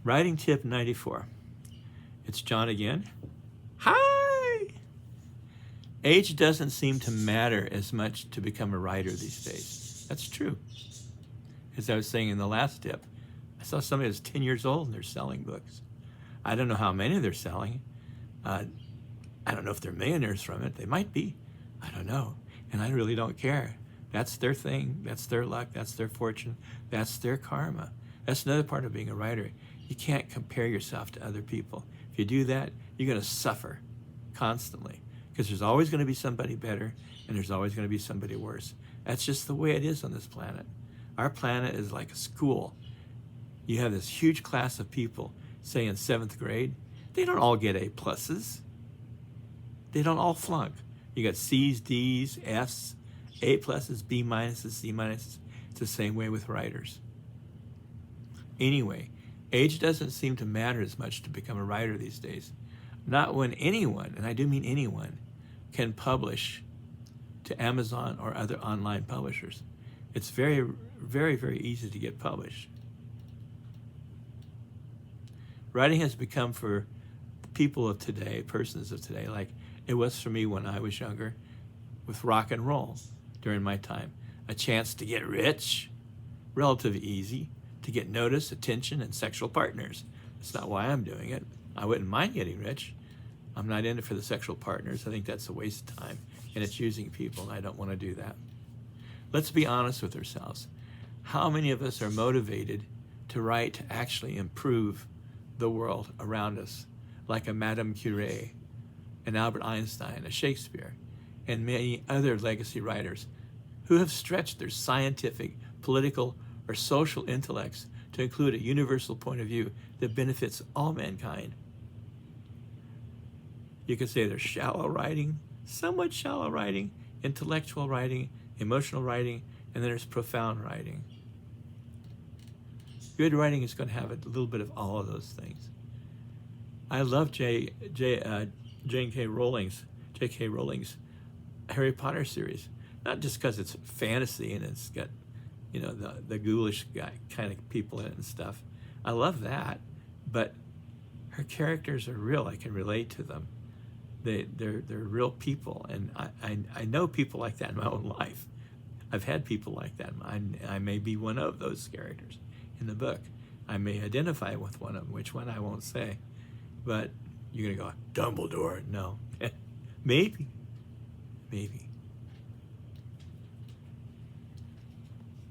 Writing tip 94. It's John again. Hi! Age doesn't seem to matter as much to become a writer these days. That's true. As I was saying in the last tip, I saw somebody that's 10 years old and they're selling books. I don't know how many they're selling. I don't know if they're millionaires from it. They might be. I don't know. And I really don't care. That's their thing. That's their luck. That's their fortune. That's their karma. That's another part of being a writer. You can't compare yourself to other people. If you do that, you're going to suffer constantly because there's always going to be somebody better and there's always going to be somebody worse. That's just the way it is on this planet. Our planet is like a school. You have this huge class of people, say in 7th grade. They don't all get A pluses. They don't all flunk. You got C's, D's, F's, A pluses, B minuses, C minuses. It's the same way with writers. Anyway, age doesn't seem to matter as much to become a writer these days. Not when anyone, and I do mean anyone, can publish to Amazon or other online publishers. It's very, very, very easy to get published. Writing has become for people of today, persons of today, like it was for me when I was younger with rock and roll during my time. A chance to get rich, relatively easy, to get notice, attention, and sexual partners. That's not why I'm doing it. I wouldn't mind getting rich. I'm not in it for the sexual partners. I think that's a waste of time, and it's using people, and I don't want to do that. Let's be honest with ourselves. How many of us are motivated to write to actually improve the world around us, like a Madame Curie, an Albert Einstein, a Shakespeare, and many other legacy writers who have stretched their scientific, political, or social intellects to include a universal point of view that benefits all mankind? You could say there's shallow writing, somewhat shallow writing, intellectual writing, emotional writing, and then there's profound writing. Good writing is going to have a little bit of all of those things. I love J.K. Rowling's Harry Potter series, not just because it's fantasy and it's got, you know, the ghoulish guy kind of people in it and stuff. I love that, but her characters are real. I can relate to them. They're real people, and I know people like that in my own life. I've had people like that. I may be one of those characters in the book. I may identify with one of them, which one I won't say. But you're going to go, Dumbledore? No. Maybe.